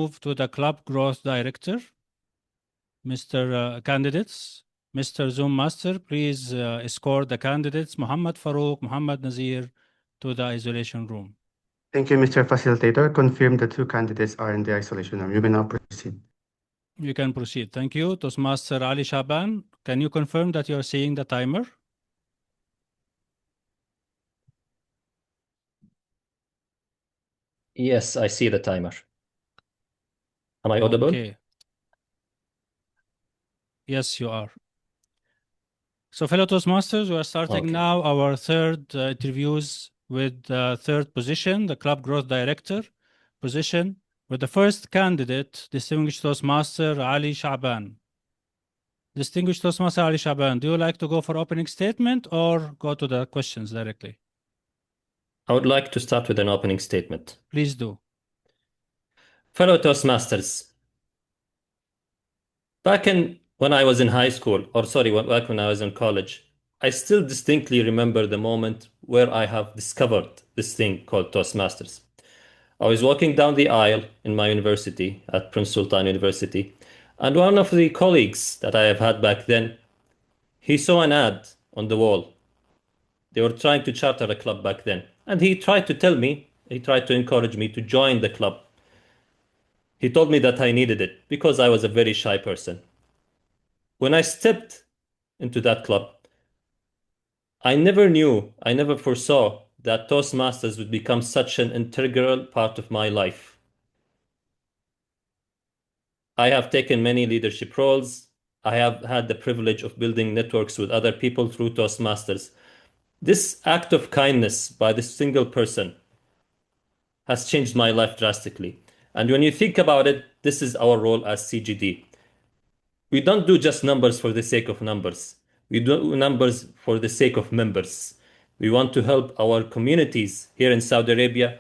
move to the club growth director. Mr. Candidates, Mr. Zoom Master, please escort the candidates Muhammad Farouk, Muhammad Nazir to the isolation room. Thank you, Mr. Facilitator. Confirm the two candidates are in the isolation room. You may now proceed. You can proceed. Thank you. Toastmaster Ali Shaban, can you confirm that you are seeing the timer? Yes, I see the timer. Am I audible? Okay. Yes, you are. So, fellow Toastmasters, we are starting now our third interviews with the third position, the Club Growth Director position, with the first candidate, Distinguished Toastmaster Ali Shaban. Distinguished Toastmaster Ali Shaban, do you like to go for opening statement or go to the questions directly? I would like to start with an opening statement. Please do. Fellow Toastmasters, when I was in high school, back when I was in college, I still distinctly remember the moment where I have discovered this thing called Toastmasters. I was walking down the aisle in my university at Prince Sultan University, and one of the colleagues that I have had back then, he saw an ad on the wall. They were trying to charter a club back then, and he tried to encourage me to join the club. He told me that I needed it because I was a very shy person. When I stepped into that club, I never foresaw that Toastmasters would become such an integral part of my life. I have taken many leadership roles. I have had the privilege of building networks with other people through Toastmasters. This act of kindness by this single person has changed my life drastically. And when you think about it, this is our role as CGD. We don't do just numbers for the sake of numbers. We do numbers for the sake of members. We want to help our communities here in Saudi Arabia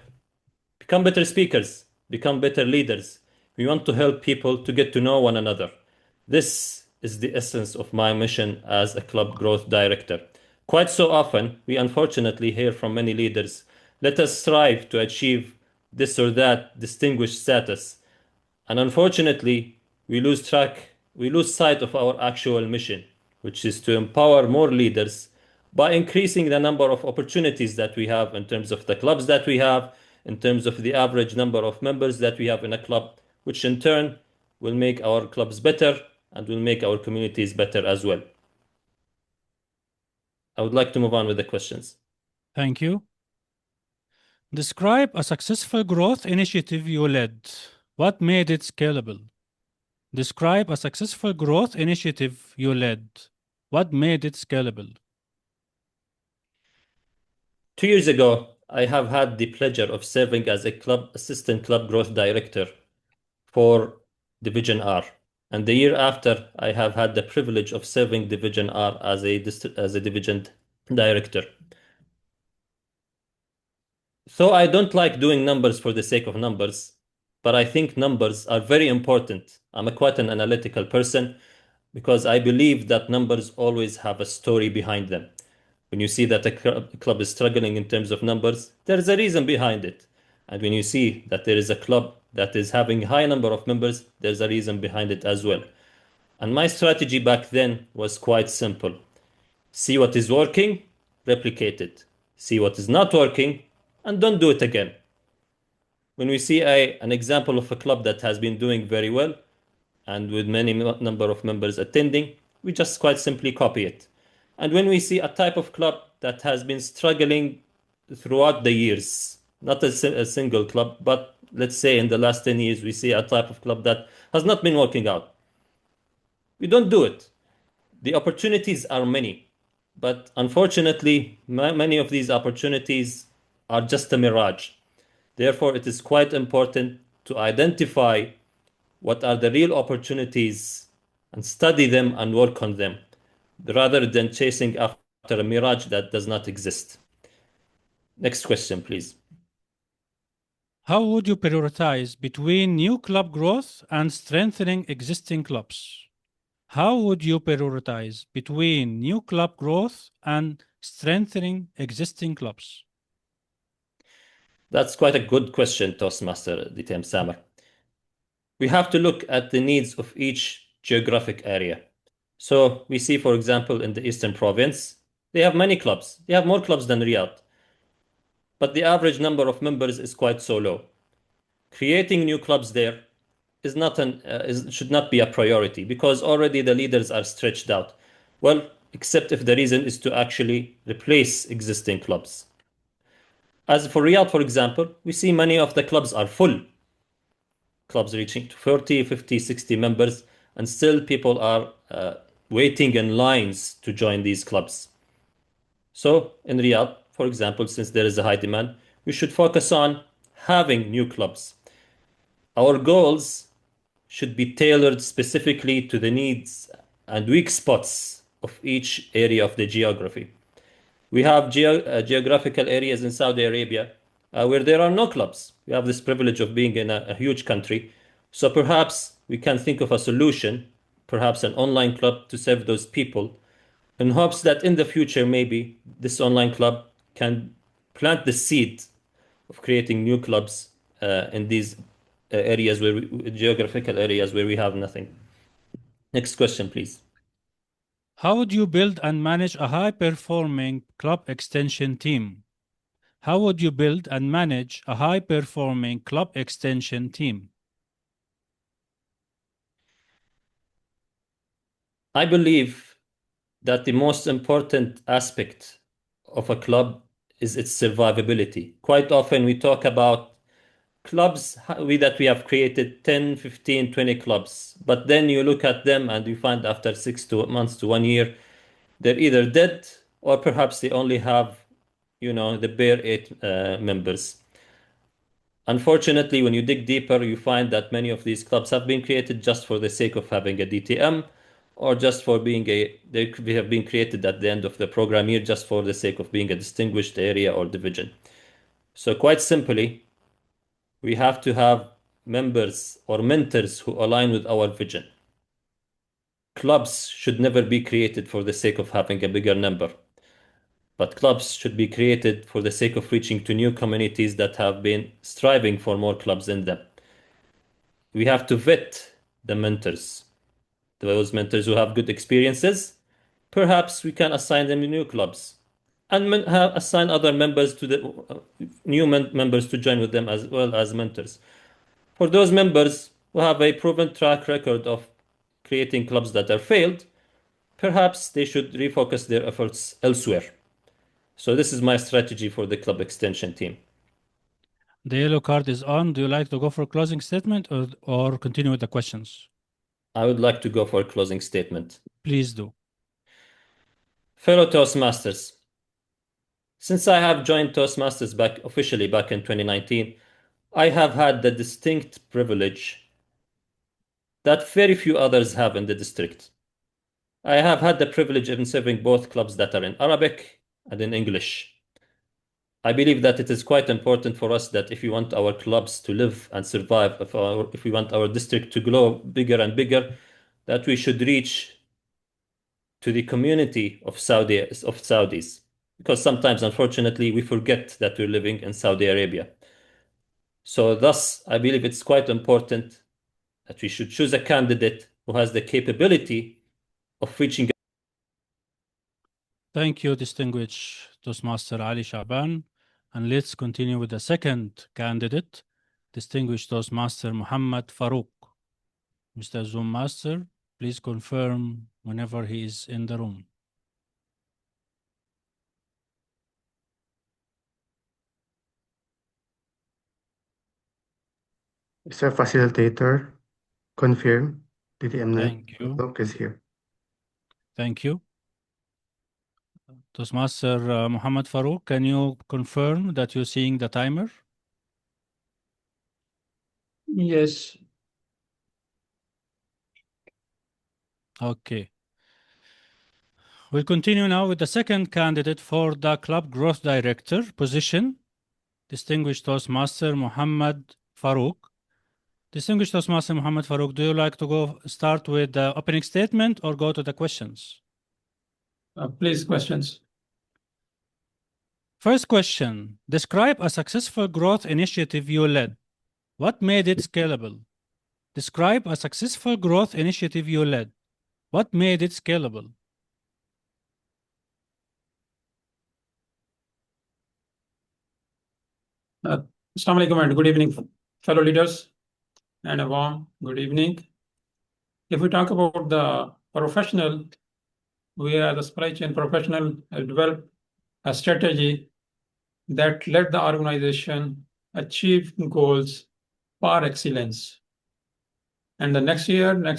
become better speakers, become better leaders. We want to help people to get to know one another. This is the essence of my mission as a club growth director. Quite so often, we unfortunately hear from many leaders, let us strive to achieve this or that distinguished status. And unfortunately, we lose sight of our actual mission, which is to empower more leaders by increasing the number of opportunities that we have in terms of the clubs that we have, in terms of the average number of members that we have in a club, which in turn will make our clubs better and will make our communities better as well. I would like to move on with the questions. Thank you. Describe a successful growth initiative you led. What made it scalable? Describe a successful growth initiative you led. What made it scalable? 2 years ago, I have had the pleasure of serving as a assistant club growth director for Division R. And the year after, I have had the privilege of serving Division R as a division director. So I don't like doing numbers for the sake of numbers, but I think numbers are very important. I'm quite an analytical person because I believe that numbers always have a story behind them. When you see that a club is struggling in terms of numbers, there is a reason behind it. And when you see that there is a club that is having a high number of members, there's a reason behind it as well. And my strategy back then was quite simple. See what is working, replicate it. See what is not working, and don't do it again. When we see an example of a club that has been doing very well, and with many number of members attending, we just quite simply copy it. And when we see a type of club that has been struggling throughout the years, not a single club, but let's say in the last 10 years, we see a type of club that has not been working out. We don't do it. The opportunities are many, but unfortunately, many of these opportunities are just a mirage. Therefore, it is quite important to identify what are the real opportunities and study them and work on them, rather than chasing after a mirage that does not exist. Next question, please. How would you prioritize between new club growth and strengthening existing clubs? How would you prioritize between new club growth and strengthening existing clubs? That's quite a good question, Toastmaster DTM Samer. we have to look at the needs of each geographic area. So we see, for example, in the Eastern Province, they have many clubs. They have more clubs than Riyadh. But the average number of members is quite so low. Creating new clubs there is not should not be a priority because already the leaders are stretched out. Well, except if the reason is to actually replace existing clubs. As for Riyadh, for example, we see many of the clubs are full. Clubs reaching to 40, 50, 60 members, and still people are waiting in lines to join these clubs. So in Riyadh, for example, since there is a high demand, we should focus on having new clubs. Our goals should be tailored specifically to the needs and weak spots of each area of the geography. We have geographical areas in Saudi Arabia where there are no clubs. We have this privilege of being in a huge country. So perhaps we can think of a solution, perhaps an online club to serve those people, in hopes that in the future, maybe this online club can plant the seed of creating new clubs in these areas geographical areas where we have nothing. Next question, please. How would you build and manage a high-performing club extension team? How would you build and manage a high-performing club extension team? I believe that the most important aspect of a club is its survivability. Quite often we talk about clubs that we have created 10, 15, 20 clubs, but then you look at them and you find after 6 months to 1 year, they're either dead or perhaps they only have, the bare 8 members. Unfortunately, when you dig deeper, you find that many of these clubs have been created just for the sake of having a DTM or just for being they have been created at the end of the program year just for the sake of being a distinguished area or division. So quite simply, we have to have members or mentors who align with our vision. Clubs should never be created for the sake of having a bigger number, but clubs should be created for the sake of reaching to new communities that have been striving for more clubs in them. We have to vet the mentors, those mentors who have good experiences. Perhaps we can assign them new clubs and assign other members to the new members to join with them as well as mentors. For those members who have a proven track record of creating clubs that are failed, perhaps they should refocus their efforts elsewhere. So this is my strategy for the club extension team. The yellow card is on. Do you like to go for a closing statement or continue with the questions? I would like to go for a closing statement. Please do. Fellow Toastmasters, since I have joined Toastmasters officially back in 2019, I have had the distinct privilege that very few others have in the district. I have had the privilege of serving both clubs that are in Arabic and in English. I believe that it is quite important for us that if we want our clubs to live and survive, if we want our district to grow bigger and bigger, that we should reach to the community of Saudis. Because sometimes, unfortunately, we forget that we're living in Saudi Arabia. So thus, I believe it's quite important that we should choose a candidate who has the capability of reaching. Thank you, distinguished Toastmaster Ali Shaban. And let's continue with the second candidate, distinguished Toastmaster Muhammad Farouk. Mr. Zoom Master, please confirm whenever he is in the room. Mr. Facilitator, confirm DTM Thank you. Farouk is here. Thank you. Toastmaster Muhammad Farouk, can you confirm that you're seeing the timer? Yes. Okay. We'll continue now with the second candidate for the Club Growth Director position, distinguished Toastmaster Muhammad Farouk. Distinguished Toastmaster Muhammad Farouk, do you like to start with the opening statement or go to the questions? Please, questions. First question, describe a successful growth initiative you led. What made it scalable? Describe a successful growth initiative you led. What made it scalable? Assalamu alaikum and good evening, fellow leaders, and a warm good evening. If we talk about the professional, we are the supply chain professional developed a strategy that led the organization achieve goals par excellence. And the next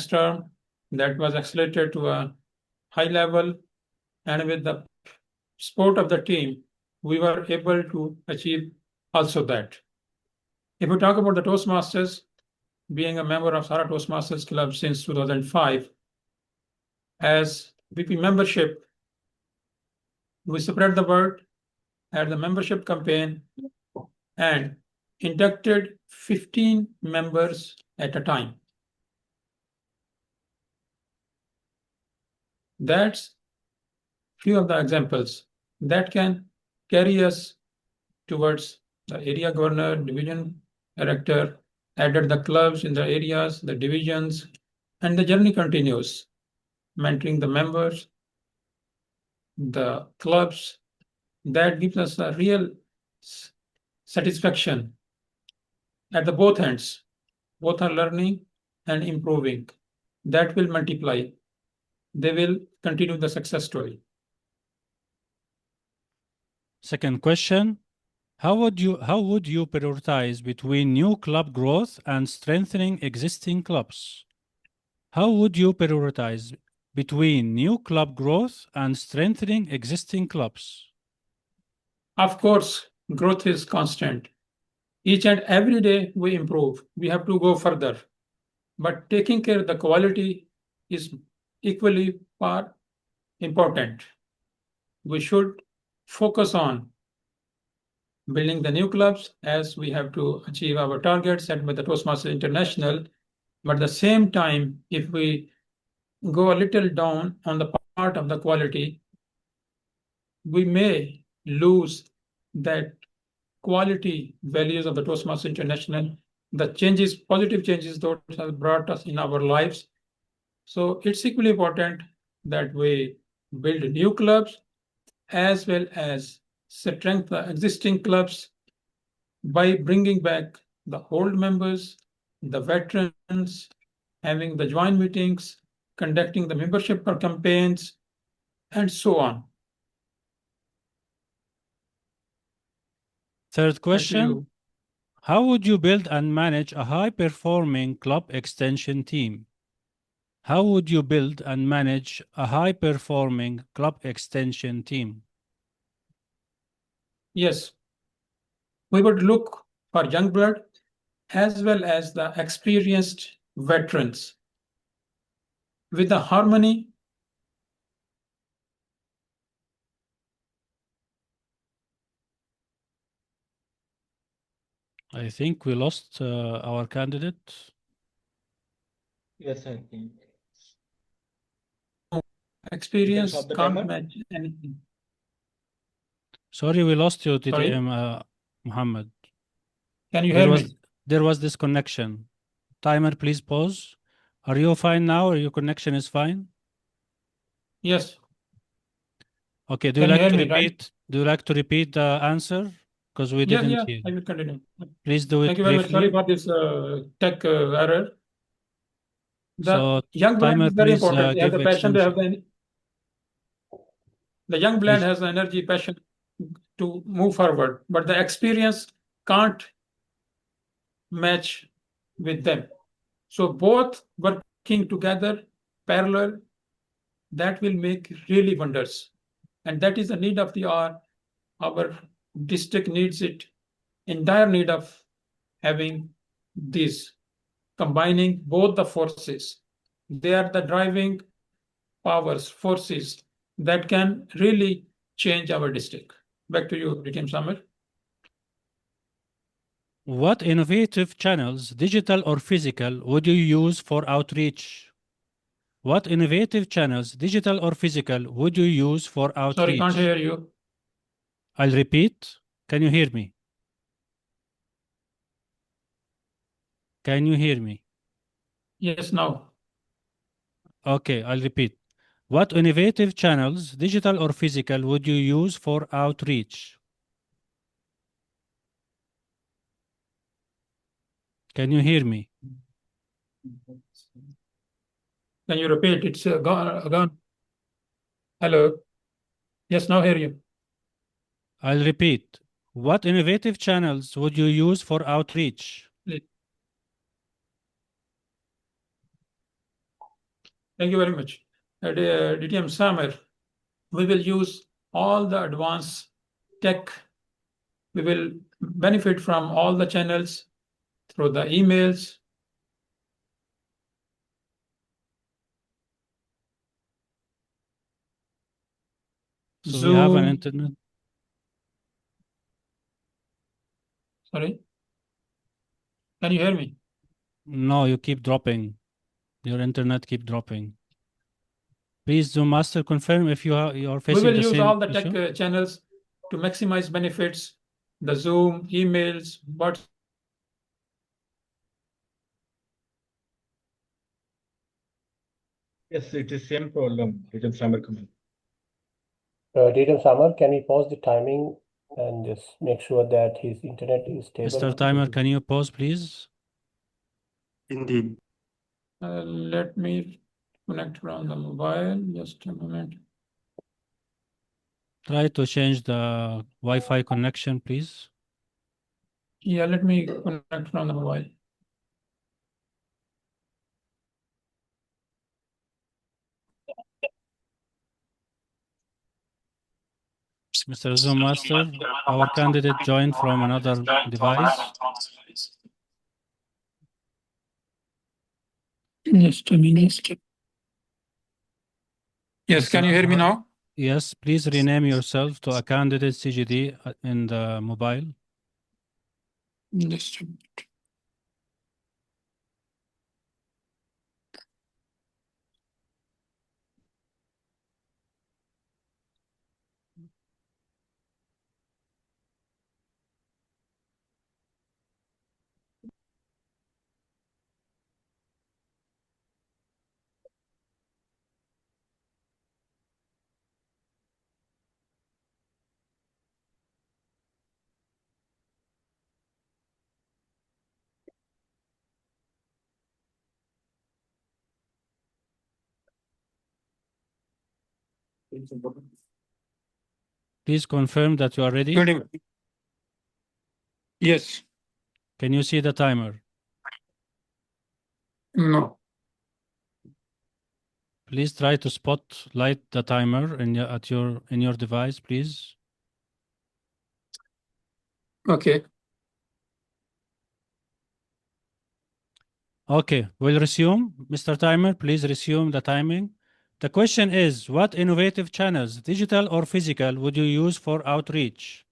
term, that was accelerated to a high level, and with the support of the team, we were able to achieve also that. If we talk about the Toastmasters, being a member of Sahara Toastmasters Club since 2005, as VP membership, we spread the word, had the membership campaign, and inducted 15 members at a time. That's few of the examples that can carry us towards the area governor, division director, added the clubs in the areas, the divisions, and the journey continues, mentoring the members, the clubs. That gives us a real satisfaction at the both ends. Both are learning and improving. That will multiply. They will continue the success story. Second question. How would you prioritize between new club growth and strengthening existing clubs? How would you prioritize between new club growth and strengthening existing clubs? Of course, growth is constant. Each and every day we improve. We have to go further. But taking care of the quality is equally important. We should focus on building the new clubs as we have to achieve our targets set by the Toastmasters International. But at the same time, if we go a little down on the part of the quality, we may lose that quality values of the Toastmasters International, the changes, positive changes that have brought us in our lives. So it's equally important that we build new clubs as well as strengthen the existing clubs by bringing back the old members, the veterans, having the joint meetings, conducting the membership campaigns, and so on. Third question. How would you build and manage a high-performing club extension team? How would you build and manage a high-performing club extension team? Yes, we would look for young blood as well as the experienced veterans. With the harmony, I think we lost our candidate. Yes, I think. Experience stop the can't timer. match anything. Sorry, we lost you, Sorry? TTM Muhammad. Can you hear me? There was disconnection. Timer, please pause. Are you fine now, or your connection is fine? Yes. Okay. Do Can you you like hear to me, right? repeat? Do you like to repeat the answer? Because we didn't Yeah, hear. I will continue. Please do it Thank you very much. briefly. Sorry for this tech error. The So, young blood timer, is very please important. They have give the passion. They have extension. the young blood Please. has the energy, passion to move forward, but the experience can't match with them. So both working together, parallel, that will make really wonders. And that is the need of the hour. Our district needs it, in dire need of having this, combining both the forces. They are the driving powers, forces that can really change our district. Back to you, DTM Samir. What innovative channels, digital or physical, would you use for outreach? What innovative channels, digital or physical, would you use for outreach? Sorry, can't hear you. I'll repeat. Can you hear me? Can you hear me? Yes, now. Okay, I'll repeat. What innovative channels, digital or physical, would you use for outreach? Can you hear me? Can you repeat? It's gone. Hello. Yes, now hear you. I'll repeat. What innovative channels would you use for outreach? Thank you very much. DTM Samer, we will use all the advanced tech. We will benefit from all the channels through the emails. So Zoom. we have an internet. Sorry. Can you hear me? No, you keep dropping. Your internet keep dropping. Please, Zoom Master, confirm if you're facing the same We will use all the issue. tech channels to maximize benefits. The Zoom, emails, WhatsApp. Yes, it is same problem. DTM Samer comment. DTM Samer, can we pause the timing and just make sure that his internet is stable? Mr. Timer, can you pause, please? Indeed. Let me connect from the mobile. Just a moment. Try to change the Wi-Fi connection, please. Yeah, let me connect from the mobile. Mr. Zoom Master, our candidate joined from another device. Just a minute. Yes, can you hear me now? Yes, please rename yourself to a candidate CGD in the mobile. Just a minute. Please confirm that you are ready. Yes. Can you see the timer? No. Please try to spotlight the timer in your device, please. Okay. Okay, we'll resume. Mr. Timer, please resume the timing. The question is, what innovative channels, digital or physical, would you use for outreach?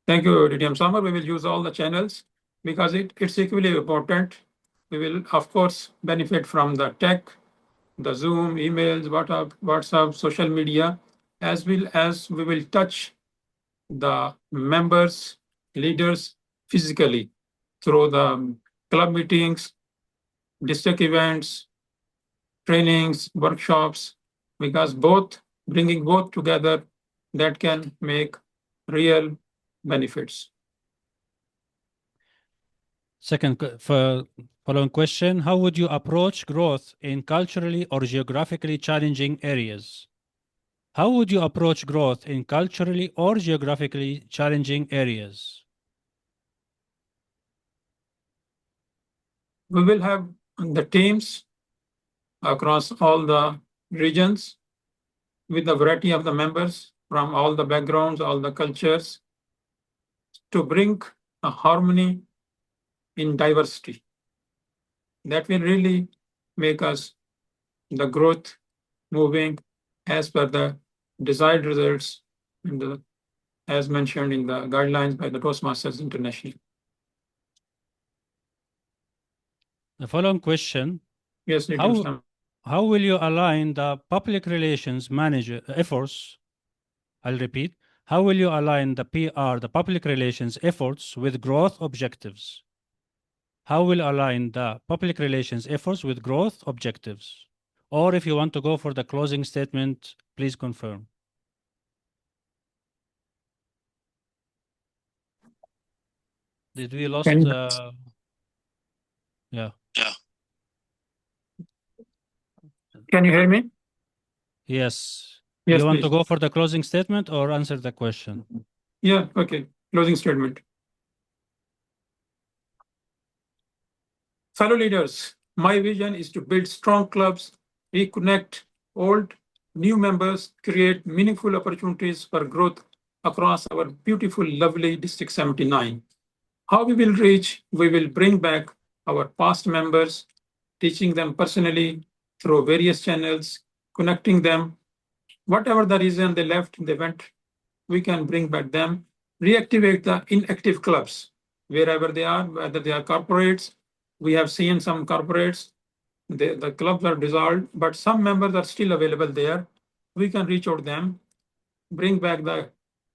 Thank you, DTM Samer. We will use all the channels because it's equally important. We will, of course, benefit from the tech, the Zoom, emails, WhatsApp, social media, as well as we will touch the members, leaders physically through the club meetings, district events, trainings, workshops, because bringing both together, that can make real benefits. Following question, how would you approach growth in culturally or geographically challenging areas? How would you approach growth in culturally or geographically challenging areas? We will have the teams across all the regions with the variety of the members from all the backgrounds, all the cultures, to bring a harmony in diversity. That will really make us the growth moving as per the desired results as mentioned in the guidelines by the Toastmasters International. The following question. Yes, how will you align the public relations manager efforts? I'll repeat. How will you align the PR, the public relations efforts with growth objectives? How will align the public relations efforts with growth objectives? Or if you want to go for the closing statement, please confirm. Did we lost? Yeah. Can you hear me? Yes. Yes, You want please. to go for the closing statement or answer the question? Yeah, okay. Closing statement. Fellow leaders, my vision is to build strong clubs, reconnect old, new members, create meaningful opportunities for growth across our beautiful, lovely District 79. How we will reach? We will bring back our past members, teaching them personally through various channels, connecting them. Whatever the reason they left, they went, we can bring back them, reactivate the inactive clubs wherever they are, whether they are corporates. We have seen some corporates, the clubs are dissolved, but some members are still available there. We can reach out them, bring back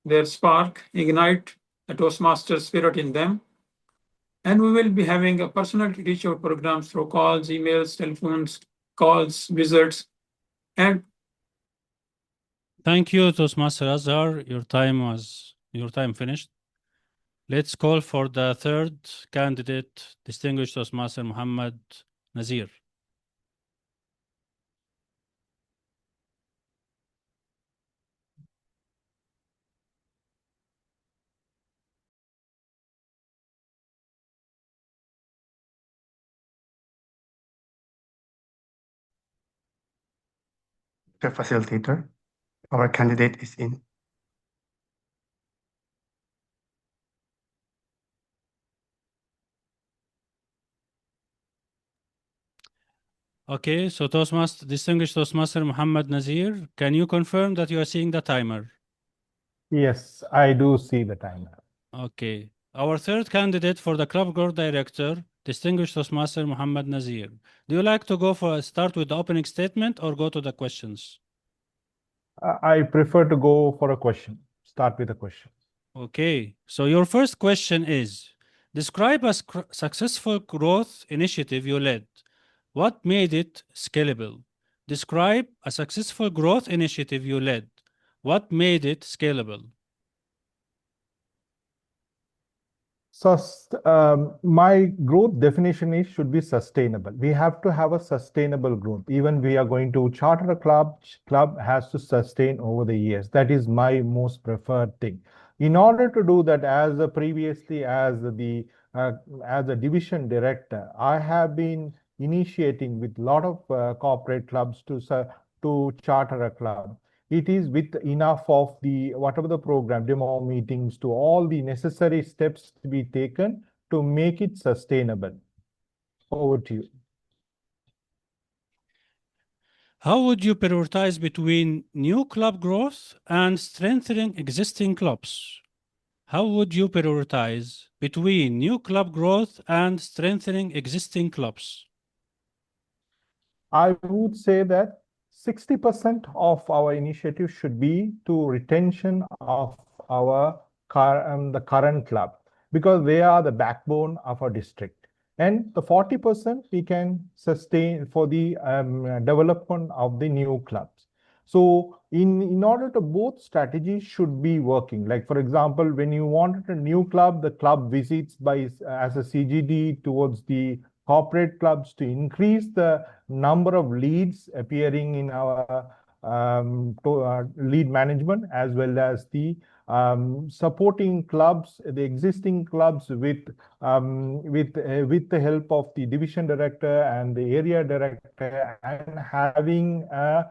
their spark, ignite the Toastmaster spirit in them. And we will be having a personal reach out programs through calls, emails, telephones, calls, visits, and Thank you, Toastmaster Azhar. Your time finished. Let's call for the third candidate, distinguished Toastmaster Muhammad Nazir. Mr. Facilitator, our candidate is in. Okay, so distinguished Toastmaster Muhammad Nazir, can you confirm that you are seeing the timer? Yes, I do see the timer. Okay. Our third candidate for the Club Growth Director, distinguished Toastmaster Muhammad Nazir. Do you like to go for start with the opening statement or go to the questions? I prefer to go for a question. Start with a question. Okay, so your first question is, describe a successful growth initiative you led. What made it scalable? Describe a successful growth initiative you led. What made it scalable? My growth definition is should be sustainable. We have to have a sustainable growth. Even we are going to charter a club has to sustain over the years. That is my most preferred thing. In order to do that, as a division director, I have been initiating with a lot of corporate clubs to charter a club. It is with enough of the whatever the program, demo meetings, to all the necessary steps to be taken to make it sustainable. Over to you. How would you prioritize between new club growth and strengthening existing clubs? How would you prioritize between new club growth and strengthening existing clubs? I would say that 60% of our initiative should be to retention of the current club, because they are the backbone of our district. And the 40% we can sustain for the development of the new clubs. So in order to both strategies should be working. Like, for example, when you wanted a new club, the club visits as a CGD towards the corporate clubs to increase the number of leads appearing in our lead management, as well as the supporting clubs, the existing clubs with the help of the division director and the area director, and having a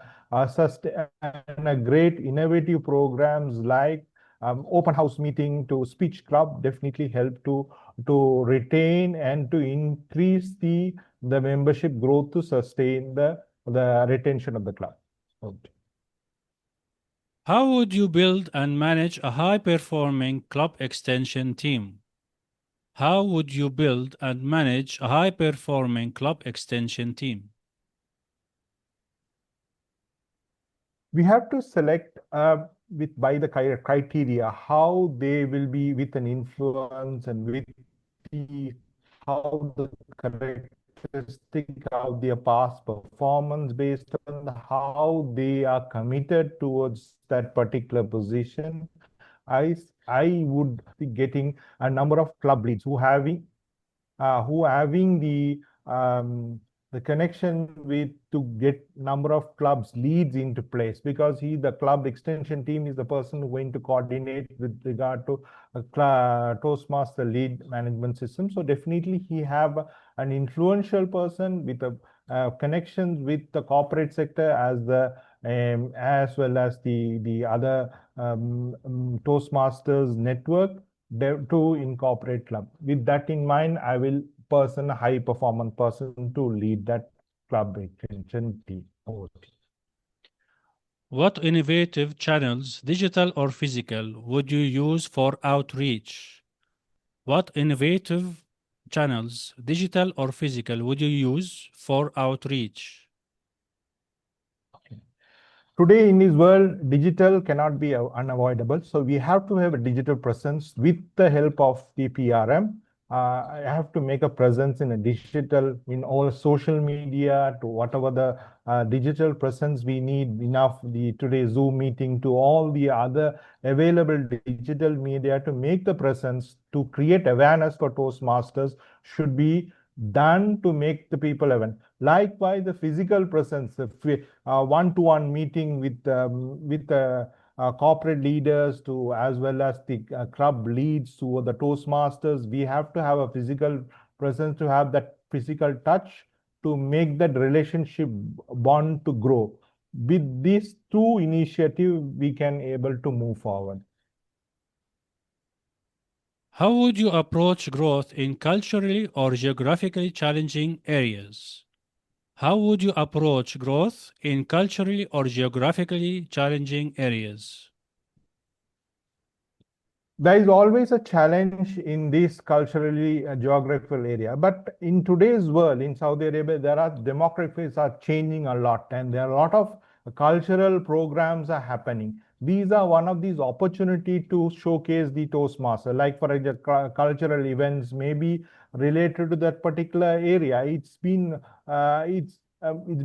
great innovative programs like open house meeting to speech club definitely help to retain and to increase the membership growth to sustain the retention of the club. Okay. How would you build and manage a high-performing club extension team? How would you build and manage a high-performing club extension team? We have to select by the criteria how they will be with an influence and with the how the characteristic of their past performance based on how they are committed towards that particular position. I would be getting a number of club leads who having the connection with to get number of clubs leads into place, because the club extension team is the person who going to coordinate with regard to a Toastmaster lead management system. So definitely he have an influential person with a connections with the corporate sector as well as the other Toastmasters network to incorporate club. With that in mind, I will a high performance person to lead that club extension team. What innovative channels, digital or physical, would you use for outreach? What innovative channels, digital or physical, would you use for outreach? Today in this world, digital cannot be unavoidable. So we have to have a digital presence with the help of the PRM. I have to make a presence in a digital, in all social media, to whatever the digital presence we need, enough the today Zoom meeting, to all the other available digital media to make the presence, to create awareness for Toastmasters should be done to make the people aware. Likewise, the physical presence, the one-to-one meeting with corporate leaders to as well as the club leads to the Toastmasters, we have to have a physical presence, to have that physical touch to make that relationship bond to grow. With these two initiatives, we can able to move forward. How would you approach growth in culturally or geographically challenging areas? How would you approach growth in culturally or geographically challenging areas? There is always a challenge in this culturally geographical area. But in today's world, in Saudi Arabia, demographics are changing a lot, and there are a lot of cultural programs are happening. These are one of these opportunity to showcase the Toastmaster, like for example, cultural events may be related to that particular area. It's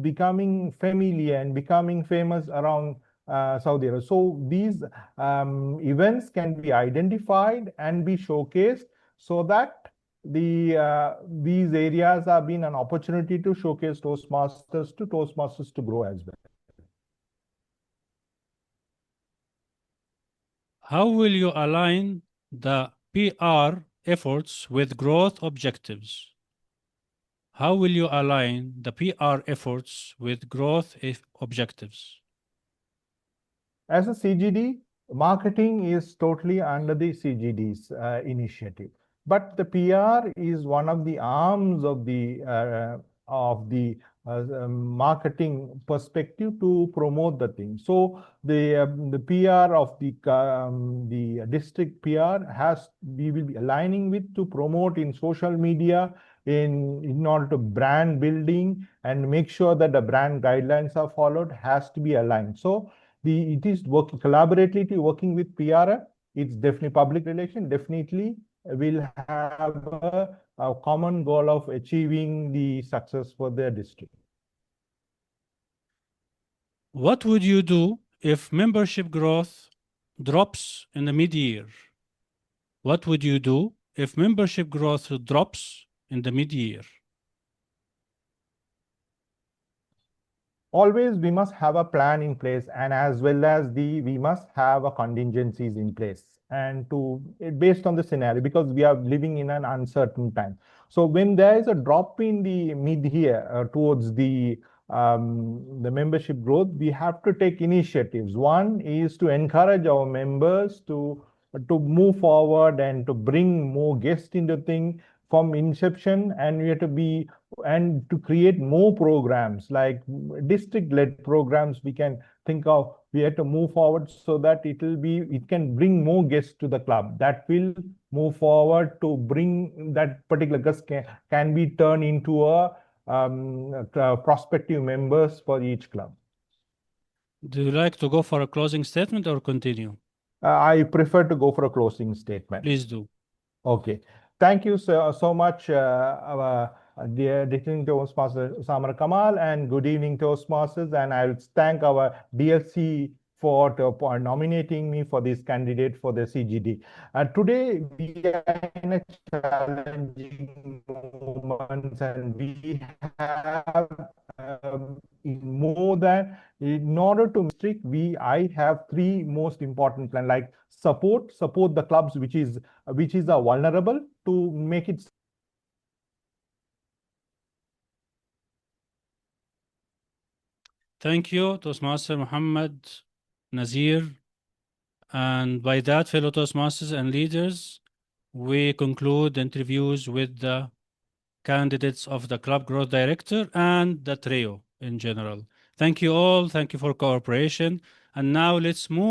becoming familiar and becoming famous around Saudi Arabia. So these events can be identified and be showcased so that these areas have been an opportunity to showcase Toastmasters to grow as well. How will you align the PR efforts with growth objectives? How will you align the PR efforts with growth objectives? As a CGD, marketing is totally under the CGD's initiative, but the PR is one of the arms of the marketing perspective to promote the thing. So the PR of the district PR we will be aligning with to promote in social media in order to brand building and make sure that the brand guidelines are followed, has to be aligned. So it is collaboratively working with PRM. It's definitely public relation. Definitely will have a common goal of achieving the success for their district. What would you do if membership growth drops in the mid-year? What would you do if membership growth drops in the mid-year? Always we must have a plan in place, and as well as we must have a contingencies in place, and based on the scenario, because we are living in an uncertain time. So when there is a drop in the mid-year towards the membership growth, we have to take initiatives. One is to encourage our members to move forward and to bring more guests into the thing from inception, and we have to create more programs like district-led programs. We can think of, we have to move forward so that it can bring more guests to the club. That will move forward to bring that particular guest can be turned into a prospective members for each club. Do you like to go for a closing statement or continue? I prefer to go for a closing statement. Please do. Okay. Thank you so much, our dear Distinguished Toastmaster Samar Kamal, and good evening, Toastmasters. And I will thank our DLC for nominating me for this candidate for the CGD. Today, we are in a challenging moment, and we have more than, in order to strict, I have three most important plans, like support the clubs which is vulnerable, to make it. Thank you, Toastmaster Muhammad Nazir. And by that, fellow Toastmasters and leaders, we conclude interviews with the candidates of the Club Growth Director and the trio in general. Thank you all. Thank you for cooperation. And now let's move